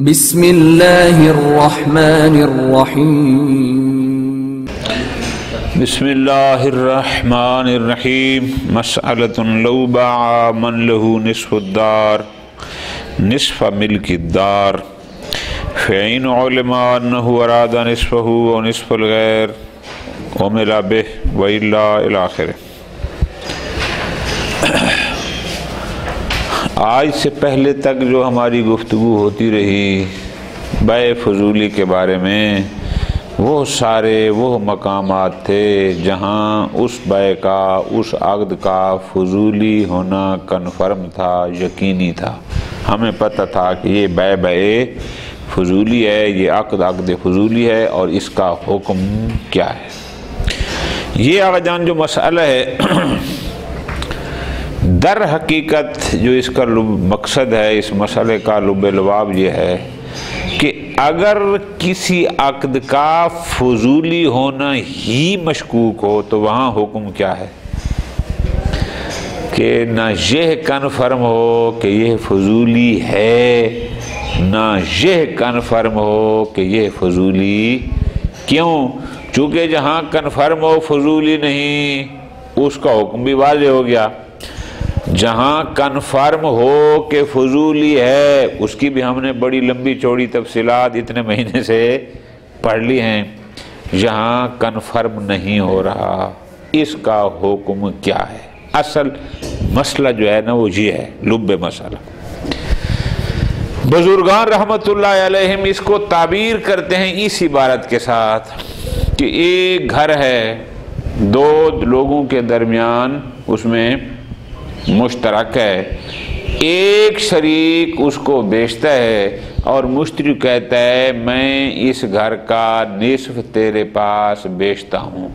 بسم اللہ الرحمن الرحیم بسم اللہ الرحمن الرحیم مسألۃ لو باع من له نصف الدار نصف ملک الدار فإن علم أنه أراد نصفه ونصف الغير عمل به وإلا إلى آخره۔ آج سے پہلے تک جو ہماری گفتگو ہوتی رہی بیع فضولی کے بارے میں، وہ سارے وہ مقامات تھے جہاں اس بیع کا، اس عقد کا فضولی ہونا کنفرم تھا، یقینی تھا۔ ہمیں پتہ تھا کہ یہ بیع فضولی ہے، یہ عقد فضولی ہے اور اس کا حکم کیا ہے۔ یہ آقا جان جو مسئلہ ہے، در حقیقت جو اس کا مقصد ہے، اس مسئلے کا لب لباب یہ ہے کہ اگر کسی عقد کا فضولی ہونا ہی مشکوک ہو تو وہاں حکم کیا ہے کہ نہ یہ کنفرم ہو کہ یہ فضولی ہے، نہ یہ کنفرم ہو کہ یہ فضولی کیوں، چونکہ جہاں کنفرم ہو فضولی نہیں اس کا حکم بھی واضح ہو گیا، جہاں کنفرم ہو کہ فضولی ہے اس کی بھی ہم نے بڑی لمبی چوڑی تفصیلات اتنے مہینے سے پڑھ لی ہیں، جہاں کنفرم نہیں ہو رہا اس کا حکم کیا ہے۔ اصل مسئلہ جو ہے نا وہ یہ ہے، لب مسئلہ۔ بزرگان رحمت اللہ علیہم اس کو تعبیر کرتے ہیں اس عبارت کے ساتھ کہ ایک گھر ہے، دو لوگوں کے درمیان اس میں مشترک ہے، ایک شریک اس کو بیچتا ہے اور مشتری کہتا ہے میں اس گھر کا نصف تیرے پاس بیچتا ہوں۔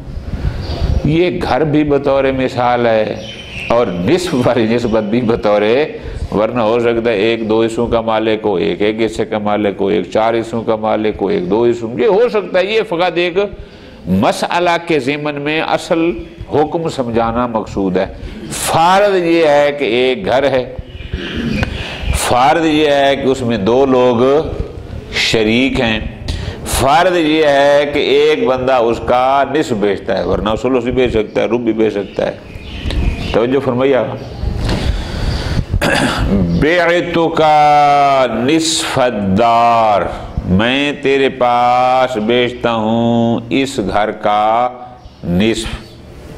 یہ گھر بھی بطور مثال ہے اور نصف والی نسبت بھی بطور، ورنہ ہو سکتا ہے ایک دو حصوں کا مالک ہو، ایک حصے کا مالک ہو، ایک 4 حصوں کا مالک ہو، ایک 2 حصوں، یہ ہو سکتا ہے۔ یہ فقط ایک مسئلہ کے ضمن میں اصل حکم سمجھانا مقصود ہے۔ فرض یہ ہے کہ ایک گھر ہے، فرض یہ ہے کہ اس میں 2 لوگ شریک ہیں، فرض یہ ہے کہ ایک بندہ اس کا نصف بیچتا ہے، ورنہ ثلث بھی بیچ سکتا ہے، ربع بھی بیچ سکتا ہے۔ توجہ فرمائیے، بعتک نصف الدار، میں تیرے پاس بیچتا ہوں اس گھر کا نصف۔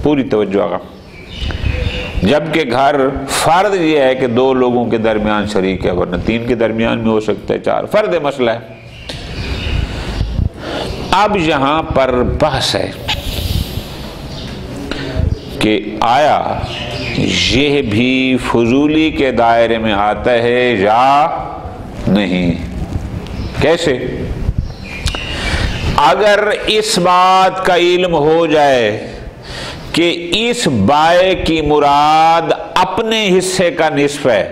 پوری توجہ آگا، جبکہ گھر فرض یہ ہے کہ 2 لوگوں کے درمیان شریک ہے، ورنہ 3 کے درمیان میں ہو سکتا ہے، 4، فرض مسئلہ ہے۔ اب یہاں پر بحث ہے کہ آیا یہ بھی فضولی کے دائرے میں آتا ہے یا نہیں؟ کیسے؟ اگر اس بات کا علم ہو جائے کہ اس بائع کی مراد اپنے حصے کا نصف ہے،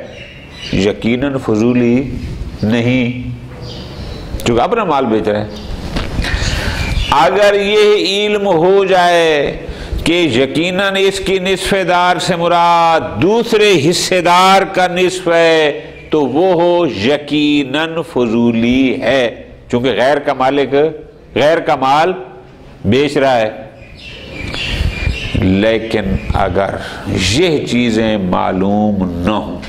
یقیناً فضولی نہیں، چونکہ اپنا مال بیچ رہا ہے۔ اگر یہ علم ہو جائے کہ یقیناً اس کی نصف دار سے مراد دوسرے حصے دار کا نصف ہے تو وہ ہو یقیناً فضولی ہے، چونکہ غیر کا مالک غیر کا مال بیچ رہا ہے۔ لیکن اگر یہ چیزیں معلوم نہ ہوں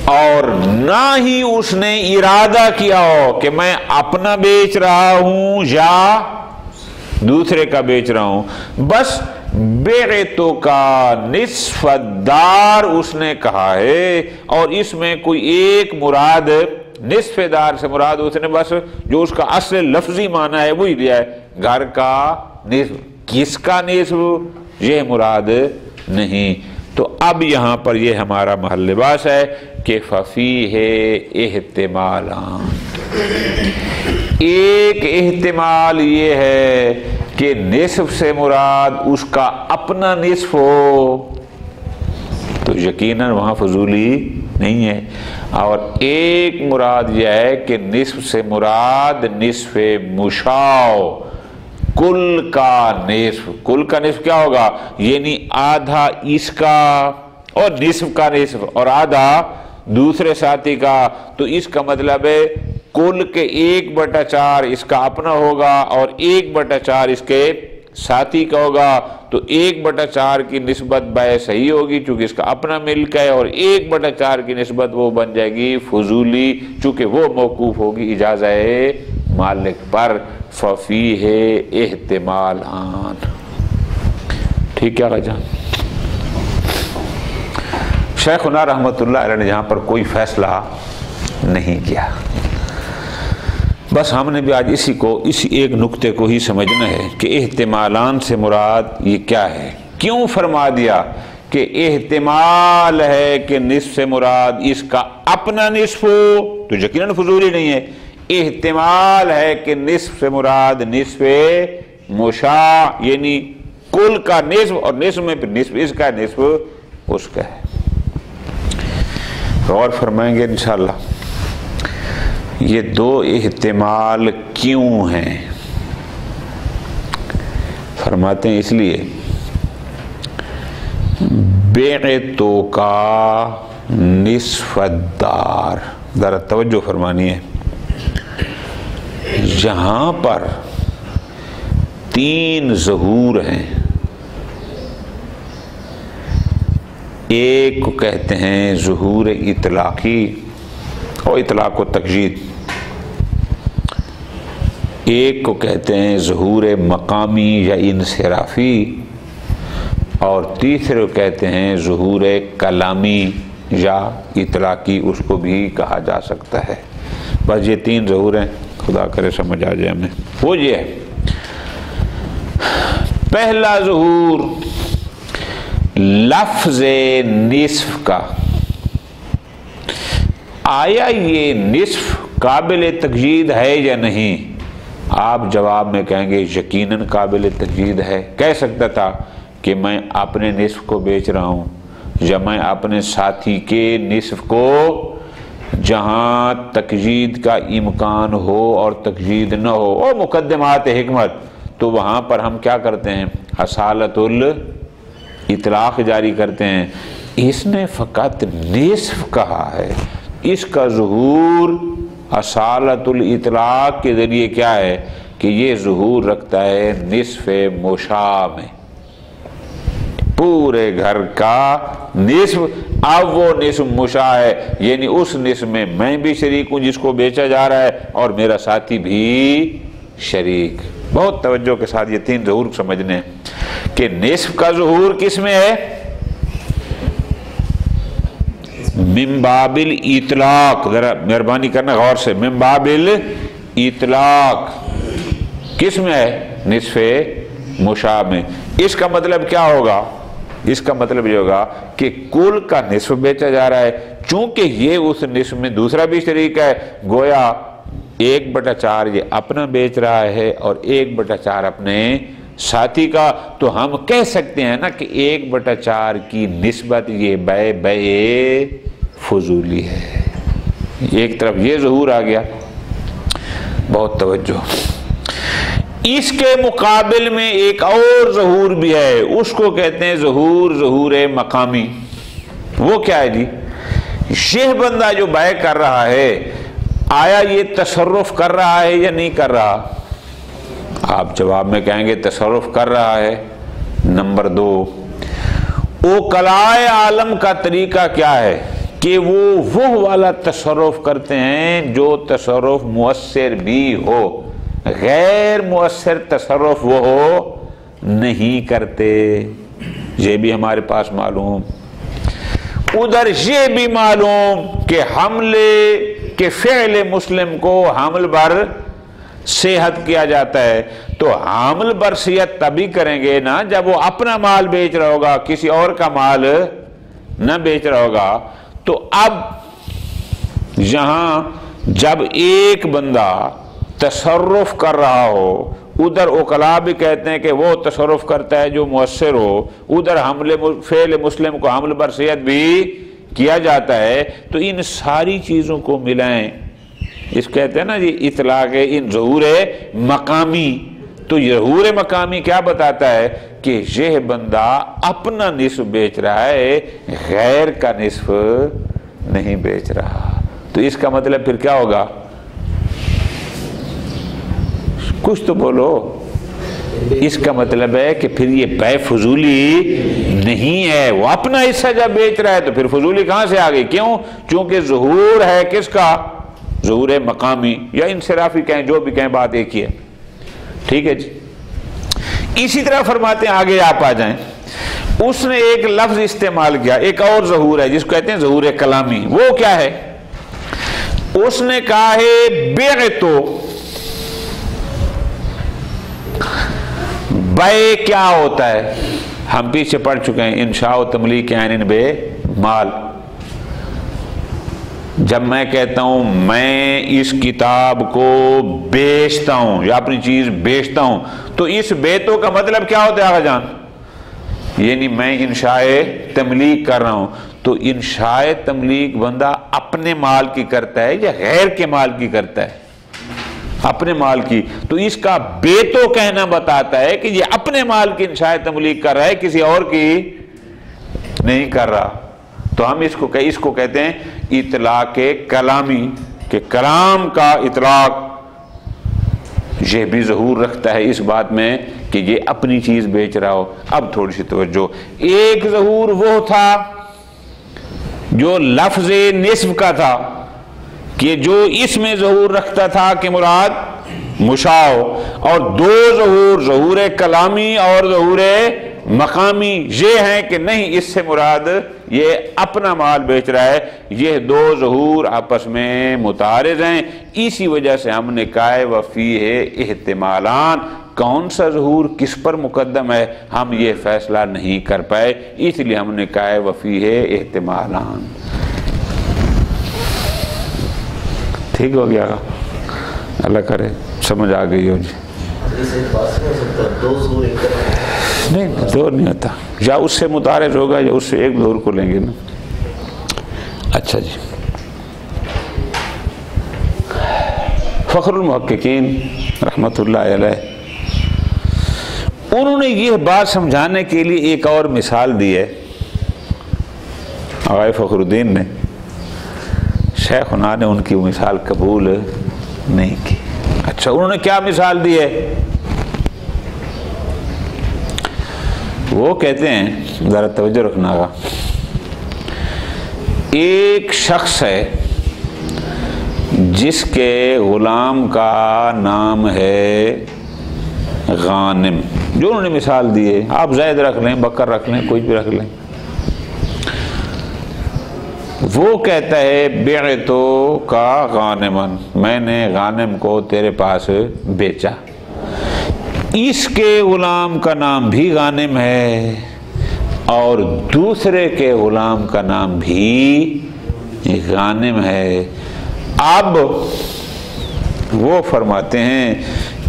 اور نہ ہی اس نے ارادہ کیا ہو کہ میں اپنا بیچ رہا ہوں یا دوسرے کا بیچ رہا ہوں، بس بعتو کا نصف الدار اس نے کہا ہے اور اس میں کوئی ایک مراد نصف دار سے مراد اس نے بس جو اس کا اصل لفظی معنی ہے وہی لیا ہے، گھر کا نصف، کس کا نصف یہ مراد نہیں۔ تو اب یہاں پر یہ ہمارا محل لباس ہے کہ ففیہ احتمالان، ایک احتمال یہ ہے کہ نصف سے مراد اس کا اپنا نصف ہو تو یقیناً وہاں فضولی نہیں ہے، اور ایک مراد یہ ہے کہ نصف سے مراد نصف مشاع، کل کا نصف۔ کل کا نصف کیا ہوگا؟ یعنی آدھا اس کا اور نصف کا نصف اور آدھا دوسرے ساتھی کا، تو اس کا مطلب ہے کل کے 1/4 اس کا اپنا ہوگا اور 1/4 اس کے ساتھی کا ہوگا، تو 1/4 کی نسبت بے صحیح ہوگی چونکہ اس کا اپنا ملک ہے، اور 1/4 کی نسبت وہ بن جائے گی فضولی چونکہ وہ موقوف ہوگی اجازہ مالک پر، ففیہ احتمالان۔ ٹھیک ہے جان؟ شیخنا رحمۃ اللہ علیہ نے یہاں پر کوئی فیصلہ نہیں کیا، بس ہم نے بھی آج اسی ایک نقطے کو ہی سمجھنا ہے کہ احتمالان سے مراد یہ کیا ہے۔ کیوں فرما دیا کہ احتمال ہے کہ نصف سے مراد اس کا اپنا نصف ہو، تو یقیناً فضولی نہیں ہے۔ احتمال ہے کہ نصف سے مراد نصف مشاع یعنی کل کا نصف، اور نصف میں پھر نصف اس کا نصف اس کا ہے۔ غور فرمائیں گے انشاءاللہ یہ دو احتمال کیوں ہیں؟ فرماتے ہیں اس لیے بیع تو کا نصف الدار، ذرا توجہ فرمانی ہے، یہاں پر 3 ظہور ہیں، ایک کو کہتے ہیں ظہور اطلاقی اور اطلاق و تقیید، ایک کو کہتے ہیں ظہور مقامی یا انصرافی، اور تیسرے کو کہتے ہیں ظہور کلامی یا اطلاقی، اس کو بھی کہا جا سکتا ہے۔ بس یہ 3 ظہور ہیں، خدا کرے سمجھ آ جائے ہمیں۔ وہ یہ ہے، پہلا ظہور لفظ نصف کا، آیا یہ نصف قابل تقیید ہے یا نہیں؟ آپ جواب میں کہیں گے یقیناً قابل تقیید ہے۔ کہہ سکتا تھا کہ میں اپنے نصف کو بیچ رہا ہوں، یا میں اپنے ساتھی کے نصف کو، جہاں تقیید کا امکان ہو اور تقیید نہ ہو اور مقدمات حکمت، تو وہاں پر ہم کیا کرتے ہیں؟ اصالت الاطلاق جاری کرتے ہیں۔ اس نے فقط نصف کہا ہے، اس کا ظہور اصالت الاطلاق کے ذریعے کیا ہے کہ یہ ظہور رکھتا ہے نصف مشاع میں، پورے گھر کا نصف۔ اب وہ نصف مشاع ہے، یعنی اس نصف میں میں بھی شریک ہوں جس کو بیچا جا رہا ہے، اور میرا ساتھی بھی شریک۔ بہت توجہ کے ساتھ یہ 3 ظہور سمجھنے ہیں کہ نصف کا ظہور کس میں ہے؟ من باب الاطلاق، ذرا مہربانی کرنا غور سے، من باب الاطلاق کس میں ہے؟ نصف مشاع میں۔ اس کا مطلب کیا ہوگا؟ اس کا مطلب یہ ہوگا کہ کل کا نصف بیچا جا رہا ہے، چونکہ یہ اس نصف میں دوسرا بھی شریک ہے، گویا 1/4 یہ اپنا بیچ رہا ہے اور 1/4 اپنے ساتھی کا، تو ہم کہہ سکتے ہیں نا کہ 1/4 کی نسبت یہ بے فضولی ہے۔ ایک طرف یہ ظہور آ گیا، بہت توجہ۔ اس کے مقابل میں ایک اور ظہور بھی ہے، اس کو کہتے ہیں ظہور مقامی۔ وہ کیا ہے جی؟ یہ بندہ جو بیع کر رہا ہے، آیا یہ تصرف کر رہا ہے یا نہیں کر رہا؟ آپ جواب میں کہیں گے تصرف کر رہا ہے۔ نمبر 2، اوکلائے عالم کا طریقہ کیا ہے کہ وہ والا تصرف کرتے ہیں جو تصرف مؤثر بھی ہو، غیر مؤثر تصرف وہ نہیں کرتے۔ یہ بھی ہمارے پاس معلوم، ادھر یہ بھی معلوم کہ حملے کہ فعل مسلم کو حمل بر صحت کیا جاتا ہے، تو حمل بر صحت تبھی کریں گے نا جب وہ اپنا مال بیچ رہا ہوگا، کسی اور کا مال نہ بیچ رہا ہوگا۔ تو اب یہاں جب ایک بندہ تصرف کر رہا ہو، ادھر اوکلا بھی کہتے ہیں کہ وہ تصرف کرتا ہے جو مؤثر ہو، ادھر فعل مسلم کو حمل بر صحت بھی کیا جاتا ہے، تو ان ساری چیزوں کو ملائیں، اس کہتے ہیں نا جی اطلاق ان ظہور مقامی۔ تو ظہور مقامی کیا بتاتا ہے کہ یہ بندہ اپنا نصف بیچ رہا ہے، غیر کا نصف نہیں بیچ رہا۔ تو اس کا مطلب پھر کیا ہوگا؟ کچھ تو بولو۔ اس کا مطلب ہے کہ پھر یہ بے فضولی نہیں ہے، وہ اپنا حصہ جب بیچ رہا ہے تو پھر فضولی کہاں سے آ گئی؟ کیوں؟ چونکہ ظہور ہے کس کا؟ ظہور مقامی یا انصرافی کہیں، جو بھی کہیں، بات ایک ہی ہے۔ ٹھیک ہے جی۔ اسی طرح فرماتے ہیں، آگے آپ آ جائیں، اس نے ایک لفظ استعمال کیا، ایک اور ظہور ہے جس کو کہتے ہیں ظہور کلامی۔ وہ کیا ہے؟ اس نے کہا ہے بعتو۔ بے کیا ہوتا ہے؟ ہم پیچھے پڑھ چکے ہیں، انشاء و تملیک عین بے مال۔ جب میں کہتا ہوں میں اس کتاب کو بیچتا ہوں یا اپنی چیز بیچتا ہوں، تو اس بیتوں کا مطلب کیا ہوتا ہے آقا جان؟ یعنی میں انشاء تملیک کر رہا ہوں۔ تو انشاء تملیک بندہ اپنے مال کی کرتا ہے یا غیر کے مال کی کرتا ہے؟ اپنے مال کی۔ تو اس کا بیتو کہنا بتاتا ہے کہ یہ اپنے مال کی انشاء تملیک کر رہا ہے، کسی اور کی نہیں کر رہا۔ تو ہم اس کو کہتے ہیں اطلاق کلامی، کہ کلام کا اطلاق یہ بھی ظہور رکھتا ہے اس بات میں کہ یہ اپنی چیز بیچ رہا ہو۔ اب تھوڑی سی توجہ، ایک ظہور وہ تھا جو لفظ نسب کا تھا، کہ جو اس میں ظہور رکھتا تھا کہ مراد مشاع، اور دو ظہور، ظہور کلامی اور ظہور مقامی، یہ ہیں کہ نہیں اس سے مراد یہ اپنا مال بیچ رہا ہے۔ یہ دو ظہور آپس میں متعارض ہیں، اسی وجہ سے ہم نے کہا ہے وفیہ احتمالان، کون سا ظہور کس پر مقدم ہے ہم یہ فیصلہ نہیں کر پائے، اس لیے ہم نے کہا ہے وفیہ احتمالان۔ ٹھیک ہو گیا؟ اللہ کرے سمجھ آ گئی ہو جی۔ نہیں دور نہیں ہوتا، یا اس سے متعارض ہوگا یا اس سے ایک دور کو لیں گے نا۔ اچھا جی، فخر المحققین رحمت اللہ علیہ، انہوں نے یہ بات سمجھانے کے لیے ایک اور مثال دی ہے آقا فخر الدین نے۔ شیخنا نے ان کی مثال قبول نہیں کی۔ اچھا، انہوں نے کیا مثال دی ہے؟ وہ کہتے ہیں، ذرا توجہ رکھنا گا، ایک شخص ہے جس کے غلام کا نام ہے غانم، جو انہوں نے مثال دی ہے، آپ زید رکھ لیں، بکر رکھ لیں، کوئی بھی رکھ لیں۔ وہ کہتا ہے بعتو کا غانمن، میں نے غانم کو تیرے پاس بیچا۔ اس کے غلام کا نام بھی غانم ہے اور دوسرے کے غلام کا نام بھی غانم ہے۔ اب وہ فرماتے ہیں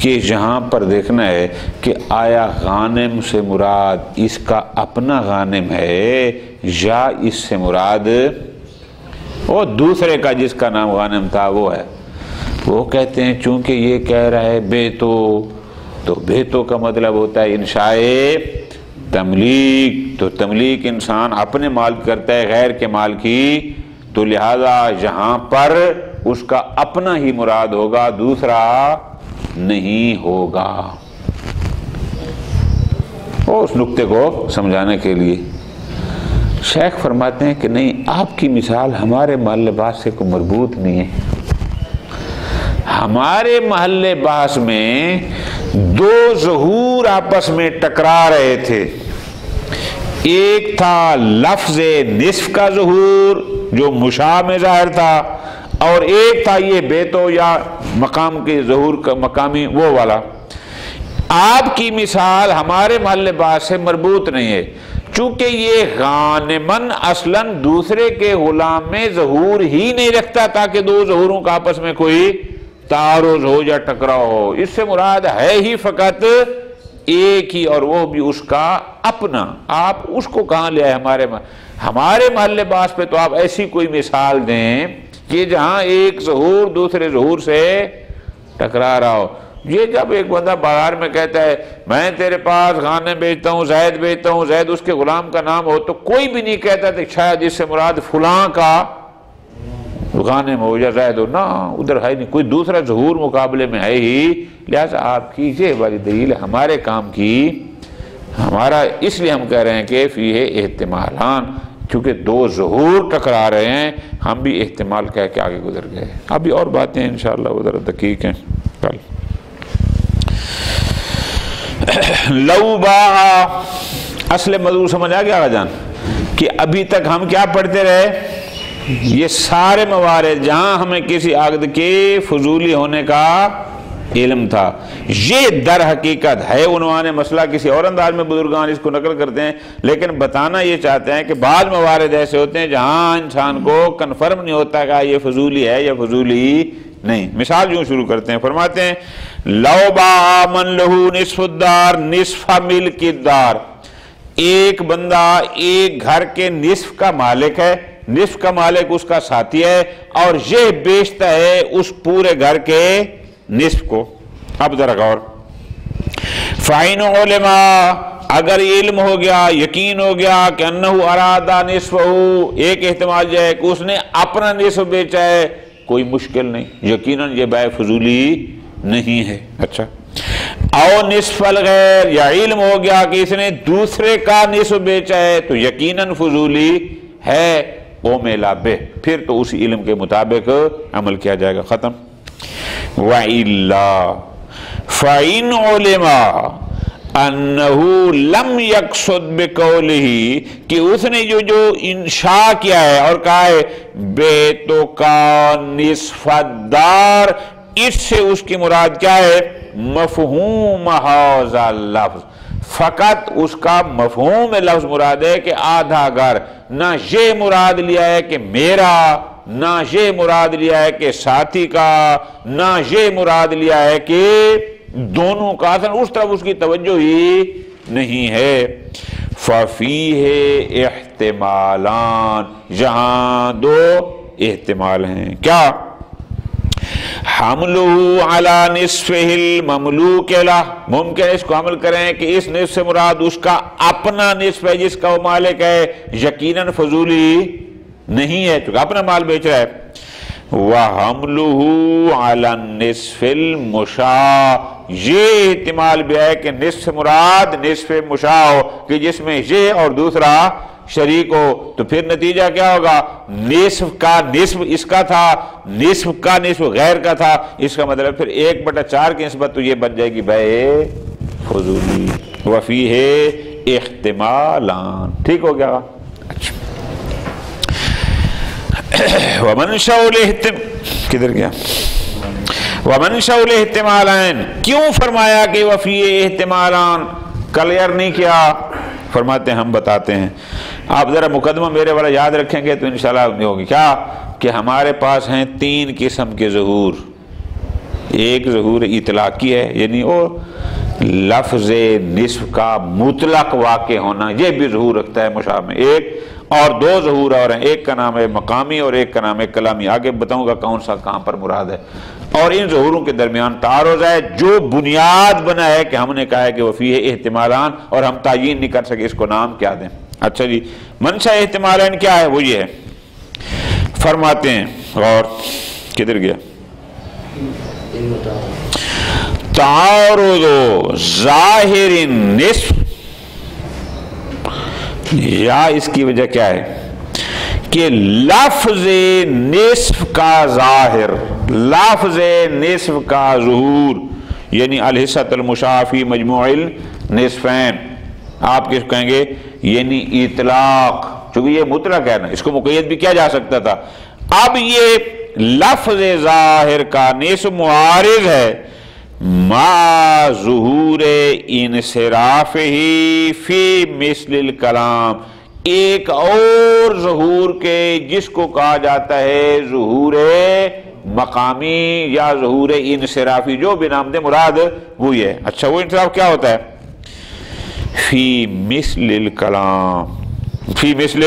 کہ یہاں پر دیکھنا ہے کہ آیا غانم سے مراد اس کا اپنا غانم ہے یا اس سے مراد وہ دوسرے کا جس کا نام غانم تھا وہ ہے۔ وہ کہتے ہیں چونکہ یہ کہہ رہا ہے بیتو، تو بیتو کا مطلب ہوتا ہے انشاء تملیک، تو تملیک انسان اپنے مال کرتا ہے غیر کے مال کی، تو لہذا یہاں پر اس کا اپنا ہی مراد ہوگا، دوسرا نہیں ہوگا۔ وہ اس نقطے کو سمجھانے کے لیے شیخ فرماتے ہیں کہ نہیں، آپ کی مثال ہمارے محل بحث سے کوئی مربوط نہیں ہے۔ ہمارے محل بحث میں دو ظہور آپس میں ٹکرا رہے تھے، ایک تھا لفظ نصف کا ظہور جو مشاع میں ظاہر تھا، اور ایک تھا یہ بیتو یا مقام کے ظہور کا مقامی وہ والا۔ آپ کی مثال ہمارے محل بحث سے مربوط نہیں ہے، چونکہ یہ غانمن اصلاً دوسرے کے غلام میں ظہور ہی نہیں رکھتا تاکہ دو ظہوروں کا آپس میں کوئی تعارض ہو یا ٹکراؤ ہو، اس سے مراد ہے ہی فقط ایک ہی، اور وہ بھی اس کا اپنا۔ آپ اس کو کہاں لے آئے ہمارے محل بحث پہ؟ تو آپ ایسی کوئی مثال دیں کہ جہاں ایک ظہور دوسرے ظہور سے ٹکرا رہا ہو۔ یہ جب ایک بندہ بازار میں کہتا ہے میں تیرے پاس غانم بیچتا ہوں، زید بیچتا ہوں، زید اس کے غلام کا نام ہو، تو کوئی بھی نہیں کہتا کہ شاید اس سے مراد فلاں کا غانم ہو یا زید ہو، نہ ادھر ہے نہیں، کوئی دوسرا ظہور مقابلے میں ہے ہی، لہٰذا آپ کی یہ والی دلیل ہمارے کام کی، ہمارا اس لیے ہم کہہ رہے ہیں کہ فیہ احتمالان، چونکہ دو ظہور ٹکرا رہے ہیں، ہم بھی احتمال کہہ کے آگے گزر گئے۔ ابھی اور باتیں انشاءاللہ ادھر دقیق ہیں کل۔ لو باع، اصل موضوع سمجھ آ گیا آقا جان کہ ابھی تک ہم کیا پڑھتے رہے؟ یہ سارے موارد جہاں ہمیں کسی عقد کے فضولی ہونے کا علم تھا، یہ در حقیقت ہے عنوان مسئلہ، کسی اور انداز میں بزرگان اس کو نقل کرتے ہیں، لیکن بتانا یہ چاہتے ہیں کہ بعض موارد ایسے ہوتے ہیں جہاں انسان کو کنفرم نہیں ہوتا کہ یہ فضولی ہے یا فضولی نہیں۔ مثال یوں شروع کرتے ہیں، فرماتے ہیں لو باع من لہو نصف الدار نصف ملک الدار، ایک بندہ ایک گھر کے نصف کا مالک ہے، نصف کا مالک اس کا ساتھی ہے، اور یہ بیچتا ہے اس پورے گھر کے نصف کو۔ اب ذرا غور، فَإِنْ عُلِمَا، اگر علم ہو گیا، یقین ہو گیا کہ انہو ارادہ نصفہو، ایک احتمال یہ ہے کہ اس نے اپنا نصف بیچا ہے، کوئی مشکل نہیں، یقیناً یہ بیع فضولی نہیں ہے۔ اچھا، او نصف الغیر، یا علم ہو گیا کہ اس نے دوسرے کا نصف بیچا ہے تو یقیناً فضولی ہے، او میلا بے، پھر تو اسی علم کے مطابق عمل کیا جائے گا، ختم۔ وَإِلَّا فَإِنْ عُلِمَا أَنَّهُ لَمْ يَقْصُدْ بِقَوْلِهِ، کہ اس نے جو انشاء کیا ہے اور کہا ہے بیتو کا نصف الدار، اس سے اس کی مراد کیا ہے؟ مفہوم ھذا لفظ، فقط اس کا مفہوم لفظ مراد ہے کہ آدھا گھر، نہ یہ مراد لیا ہے کہ میرا، نہ یہ مراد لیا ہے کہ ساتھی کا، نہ یہ مراد لیا ہے کہ دونوں کا، اس طرف اس کی توجہ ہی نہیں ہے۔ فَفِيهِ احتمالان، جہاں دو احتمال ہیں، کیا؟ حملہ علی نصفہ المملوک لہ، ممکن ہے اس کو عمل کریں کہ اس نصف سے مراد اس کا اپنا نصف ہے جس کا وہ مالک ہے، یقیناً فضولی نہیں ہے چونکہ اپنا مال بیچ رہا ہے۔ وَحَمْلُهُ عَلَى النِّصْفِ الْمُشَاء، یہ احتمال بھی ہے کہ نصف سے مراد نصف مشاء ہو کہ جس میں یہ اور دوسرا شریک ہو، تو پھر نتیجہ کیا ہوگا؟ نصف کا نصف اس کا تھا، نصف کا نصف غیر کا تھا، اس کا مطلب پھر 1/4 کی نسبت تو یہ بن جائے گی بیع فضولی۔ وَفِيهِ احتمالان، ٹھیک ہو گیا؟ اچھا، وَمَنْشَأُ الْاحْتِمَالَيْنِ، کدھر گیا؟ وَمَنْشَأُ الْاحْتِمَالَيْنِ، کیوں فرمایا کہ وَفِيهِ احتمالان؟ کلیئر نہیں کیا، فرماتے ہیں ہم بتاتے ہیں۔ آپ ذرا مقدمہ میرے والا یاد رکھیں گے تو انشاءاللہ ہوگی، کیا کہ ہمارے پاس ہیں 3 قسم کے ظہور۔ ایک ظہور اطلاقی ہے، یعنی وہ لفظ نصف کا مطلق واقع ہونا، یہ بھی ظہور رکھتا ہے مشاع میں۔ ایک اور 2 ظہور اور ہیں، ایک کا نام ہے مقامی اور ایک کا نام ہے کلامی، آگے بتاؤں گا کون سا کہاں پر مراد ہے۔ اور ان ظہوروں کے درمیان تعارض ہے، جو بنیاد بنا ہے کہ ہم نے کہا ہے کہ وفیہ احتمالان، اور ہم تعین نہیں کر سکے اس کو نام کیا دیں۔ اچھا جی، منشأ احتمالین کیا ہے؟ وہ یہ ہے، فرماتے ہیں، اور کدھر گیا؟ تعارض ظاہر نصف، یا اس کی وجہ کیا ہے کہ لفظ نصف کا ظاہر، لفظ نصف کا ظہور، یعنی الحصۃ المشاع فی مجموع النصفین، آپ کس کہیں گے؟ یعنی اطلاق، چونکہ یہ مطلق ہے نا، اس کو مقید بھی کیا جا سکتا تھا۔ اب یہ لفظ ظاہر کا نصف معارض ہے ما ظہور انصراف ہی فی مثل الکلام، ایک اور ظہور کے جس کو کہا جاتا ہے ظہور مقامی یا ظہور انصرافی، جو بنام دے مراد وہی ہے۔ اچھا، وہ انصراف کیا ہوتا ہے؟ فی مثل الکلام، فی مثل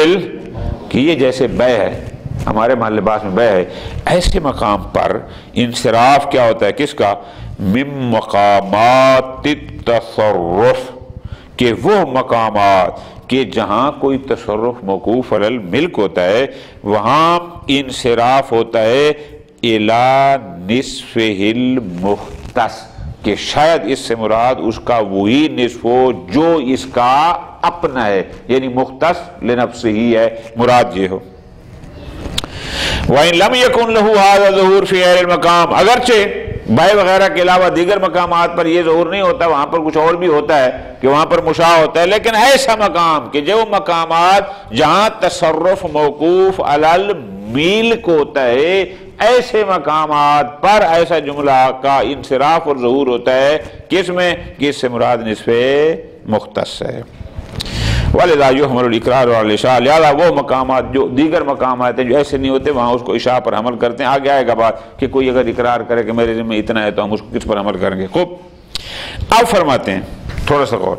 کہ یہ جیسے بیع ہے، ہمارے محل لباس میں بیع ہے، ایسے مقام پر انصراف کیا ہوتا ہے؟ کس کا؟ من مقامات التصرف، کہ وہ مقامات کہ جہاں کوئی تصرف موقوف علی الملک ہوتا ہے، وہاں انصراف ہوتا ہے الی نصفہ المختص، کہ شاید اس سے مراد اس کا وہی نصف ہو جو اس کا اپنا ہے، یعنی مختص لنفسہ ہی ہے، مراد یہ ہو۔ وَإِن لَمْ يَكُنْ لَهُ هَذَا ظُهُورٌ فِي غَيْرِ الْمَقَامِ، اگرچہ بائے وغیرہ کے علاوہ دیگر مقامات پر یہ ظہور نہیں ہوتا، وہاں پر کچھ اور بھی ہوتا ہے کہ وہاں پر مشاع ہوتا ہے، لیکن ایسا مقام کہ جو مقامات جہاں تصرف موقوف علی الملک ہوتا ہے، ایسے مقامات پر ایسا جملہ کا انصراف اور ظہور ہوتا ہے، کس میں؟ کہ اس سے مراد نصف مختص ہے۔ وَلِذَا يُحْمَلُ الْإِقْرَارُ عَلَى الْإِشَاعَ، لہذا وہ مقامات جو دیگر مقامات ہیں جو ایسے نہیں ہوتے، وہاں اس کو اشاع پر حمل کرتے ہیں۔ آگے آئے گا بات کہ کوئی اگر اقرار کرے کہ میرے ذمہ اتنا ہے تو ہم اس کو کس پر حمل کریں گے۔ خوب، اب فرماتے ہیں تھوڑا سا غور،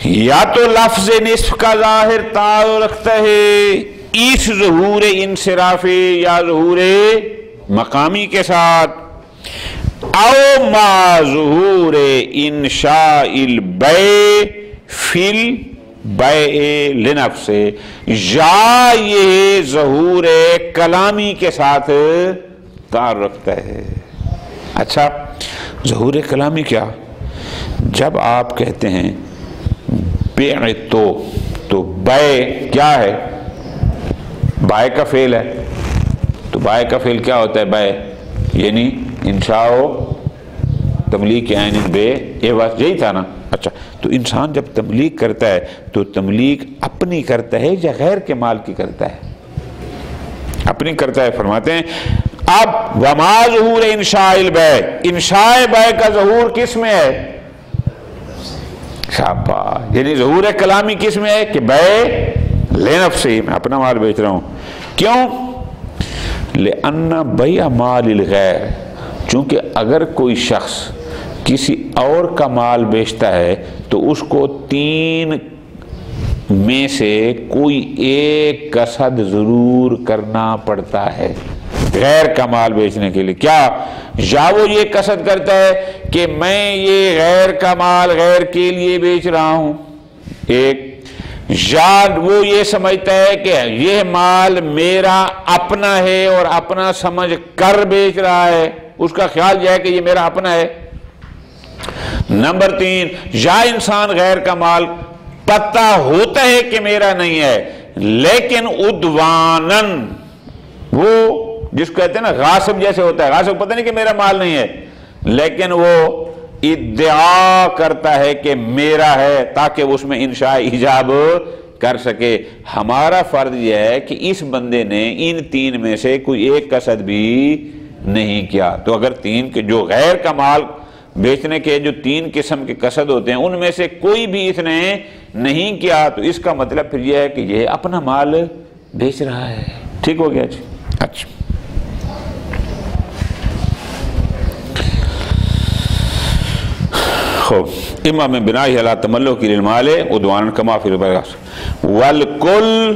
یا تو لفظ نصف کا ظاہر تعلق رکھتا ہے اس ظہور انصرافی یا ظہور مقامی کے ساتھ، او ما ظہور انشاء البیع فی البیع لنفس، یا یہ ظہور کلامی کے ساتھ تعلق رکھتا ہے۔ اچھا، ظہور کلامی کیا؟ جب آپ کہتے ہیں بیع تو بیع کیا ہے؟ بائع کا فعل ہے، تو بائع کا فعل کیا ہوتا ہے؟ بیع یعنی انشاء و تملیک عین بے، یہ بات یہی تھا نا۔ اچھا، تو انسان جب تملیک کرتا ہے تو تملیک اپنی کرتا ہے یا غیر کے مال کی کرتا ہے؟ اپنی کرتا ہے۔ فرماتے ہیں اب وما ظہور انشاء البیع، انشاء بیع کا ظہور کس میں ہے؟ شاباش، یعنی ظہور کلامی کس میں ہے؟ کہ بیع لنفسہ، میں اپنا مال بیچ رہا ہوں۔ کیوں؟ لأن بیع مال الغیر، چونکہ اگر کوئی شخص کسی اور کا مال بیچتا ہے تو اس کو تین میں سے کوئی ایک قصد ضرور کرنا پڑتا ہے غیر کا مال بیچنے کے لیے۔ کیا؟ یا وہ یہ قصد کرتا ہے کہ میں یہ غیر کا مال غیر کے لیے بیچ رہا ہوں، ایک، یا وہ یہ سمجھتا ہے کہ یہ مال میرا اپنا ہے اور اپنا سمجھ کر بیچ رہا ہے، اس کا خیال یہ ہے کہ یہ میرا اپنا ہے۔ نمبر 3، یا انسان غیر کا مال پتہ ہوتا ہے کہ میرا نہیں ہے، لیکن عدواناً، وہ جس کو کہتے ہیں نا غاصب جیسے ہوتا ہے، غاصب پتہ نہیں کہ میرا مال نہیں ہے، لیکن وہ ادعا کرتا ہے کہ میرا ہے تاکہ اس میں انشاء ایجاب کر سکے۔ ہمارا فرض یہ ہے کہ اس بندے نے ان تین میں سے کوئی ایک قصد بھی نہیں کیا۔ تو اگر تین کے جو غیر کا مال بیچنے کے جو تین قسم کے قصد ہوتے ہیں ان میں سے کوئی بھی اس نے نہیں کیا، تو اس کا مطلب پھر یہ ہے کہ یہ اپنا مال بیچ رہا ہے۔ ٹھیک ہو گیا جی؟ اچھا، اما میں بنائی علی تملک للمال عدوان کما فی البراس والکل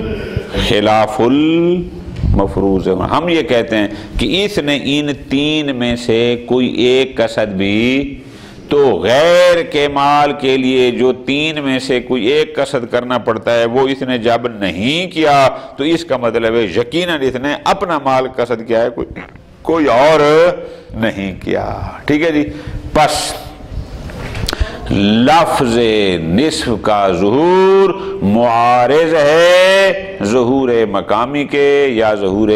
خلاف المفروض۔ ہم یہ کہتے ہیں کہ اس نے ان تین میں سے کوئی ایک قصد بھی، تو غیر کے مال کے لیے جو تین میں سے کوئی ایک قصد کرنا پڑتا ہے وہ اس نے جب نہیں کیا تو اس کا مطلب ہے یقیناً اس نے اپنا مال قصد کیا ہے، کوئی اور نہیں کیا۔ ٹھیک ہے جی؟ پس لفظ نصف کا ظہور معارض ہے ظہور مقامی کے، یا ظہور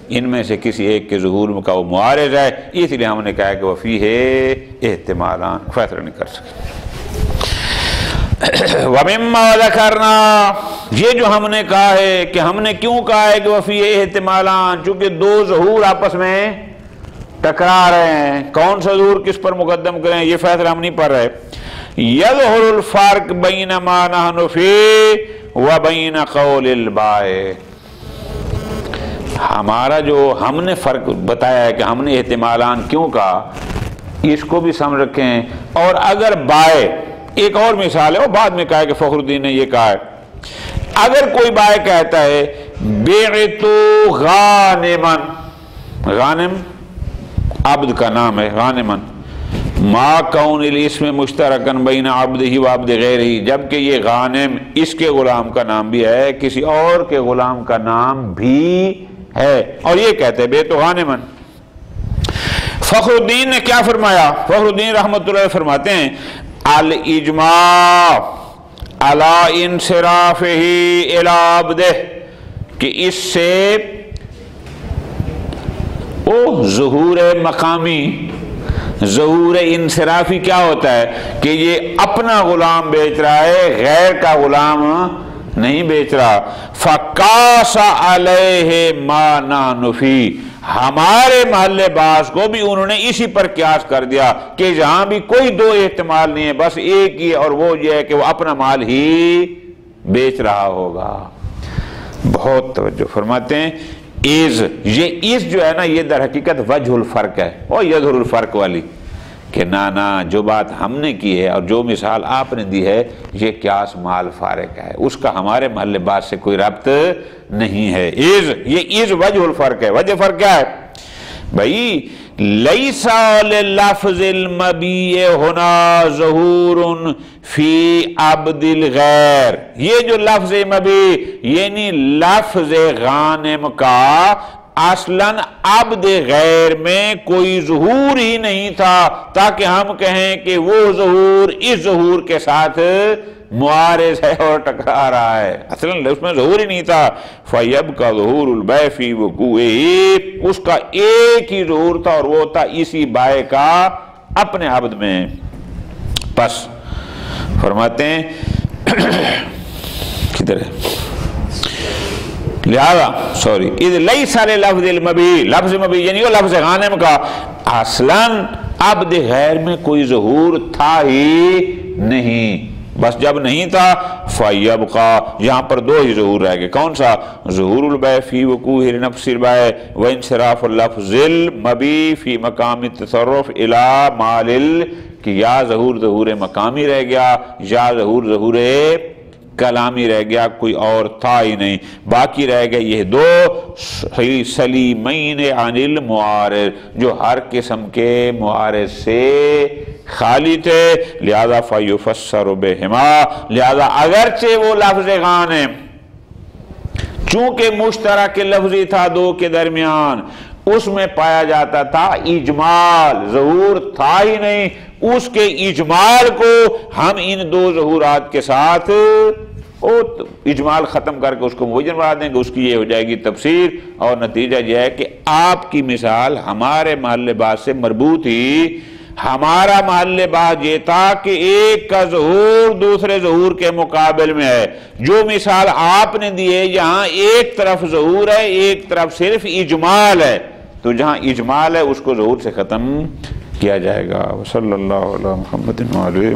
ان میں سے کسی ایک کے ظہور کا وہ معارض ہے، اس لیے ہم نے کہا کہ وہ فیہ احتمالان، فیصلہ نہیں کر سکتے۔ وَمِمَّا ذَكَرْنَا، یہ جو ہم نے کہا ہے کہ ہم نے کیوں کہا ہے کہ وہ فیہ احتمالان، چونکہ دو ظہور آپس میں ٹکرا رہے ہیں، کون سا ظہور کس پر مقدم کریں یہ فیصلہ ہم نہیں پڑھ رہے۔ یظہر الفرق بین ما نحن فیہ وبین قول البائع، ہمارا جو ہم نے فرق بتایا ہے کہ ہم نے احتمالان کیوں کہا، اس کو بھی سمجھ رکھیں۔ اور اگر بائع، ایک اور مثال ہے، وہ بعد میں کہا ہے کہ فخر الدین نے یہ کہا ہے، اگر کوئی بائع کہتا ہے بیعت غانما، غانم عبد کا نام ہے، غانمن، ما کون الاسم مشترکن بین عبدہ و عبد غیرہ، جبکہ یہ غانم اس کے غلام کا نام بھی ہے، کسی اور کے غلام کا نام بھی ہے، اور یہ کہتے ہیں بیت غانمن۔ فخر الدین نے کیا فرمایا؟ فخر الدین رحمۃ اللہ علیہ فرماتے ہیں الاجماع علی انصرافہ الی عبدہ، کہ اس سے ظہور مقامی، ظہور انصرافی کیا ہوتا ہے کہ یہ اپنا غلام بیچ رہا ہے، غیر کا غلام نہیں بیچ رہا۔ فقاس علیہ ما نانفی، ہمارے محل باز کو بھی انہوں نے اسی پر قیاس کر دیا کہ جہاں بھی کوئی دو احتمال نہیں ہے، بس ایک ہی، اور وہ یہ ہے کہ وہ اپنا مال ہی بیچ رہا ہوگا۔ بہت توجہ فرماتے ہیں، یہ جو ہے نا، یہ در حقیقت وجہ الفرق ہے، اور یظہر الفرق والی، کہ نا جو بات ہم نے کی ہے اور جو مثال آپ نے دی ہے، یہ قیاس مال فارق ہے، اس کا ہمارے محل بات سے کوئی ربط نہیں ہے۔ یہ وجہ الفرق ہے۔ وجہ فرق کیا ہے بھائی؟ لیسا للفظ المبیع ہونا ظہور فی عبد الغیر، یہ جو لفظ مبیع یعنی لفظ غانم کا اصلاً عبد غیر میں کوئی ظہور ہی نہیں تھا، تاکہ ہم کہیں کہ وہ ظہور اس ظہور کے ساتھ معارض ہے اور ٹکرا رہا ہے، اصلاً اس میں ظہور ہی نہیں تھا۔ فَيَبْقَى ظُهُورُ الْبَيْعِ فِي وُقُوعِهِ، اس کا ایک ہی ظہور تھا اور وہ تھا اسی بائع کا اپنے عبد میں۔ پس فرماتے ہیں کدھر ہے، لہذا اذ لیس للفظ المبیع، لفظ مبیع یعنی وہ لفظ غانم کا اصلاً عبد غیر میں کوئی ظہور تھا ہی نہیں، بس جب نہیں تھا فَيَبْقَى، یہاں پر دو ہی ظہور رہ گئے، کون سا؟ ظہور البیع فی وقوع نفس البیع وانصراف اللفظ المبیع فی مقام التصرف الی مال، کہ یا ظہور مقامی رہ گیا یا ظہور کلامی رہ گیا، کوئی اور تھا ہی نہیں، باقی رہ گئے یہ دو سلیمین عن المعارض، جو ہر قسم کے معارض سے خالی تھے۔ لہذا فیفسر بہما، لہذا اگرچہ وہ لفظ غانم چونکہ مشترک لفظی تھا دو کے درمیان، اس میں پایا جاتا تھا اجمال، ظہور تھا ہی نہیں، اس کے اجمال کو ہم ان دو ظہورات کے ساتھ اجمال ختم کر کے اس کو موجن بنا دیں گے، اس کی یہ ہو جائے گی تفسیر، اور نتیجہ یہ ہے کہ آپ کی مثال ہمارے محل باز سے مربوط ہی، ہمارا محل باز یہ تھا کہ ایک کا ظہور دوسرے ظہور کے مقابل میں ہے، جو مثال آپ نے دی ہے یہاں ایک طرف ظہور ہے ایک طرف صرف اجمال ہے، تو جہاں اجمال ہے اس کو ظہور سے ختم کیا جائے گا۔ صلی اللہ علیہ محمد وعلیہ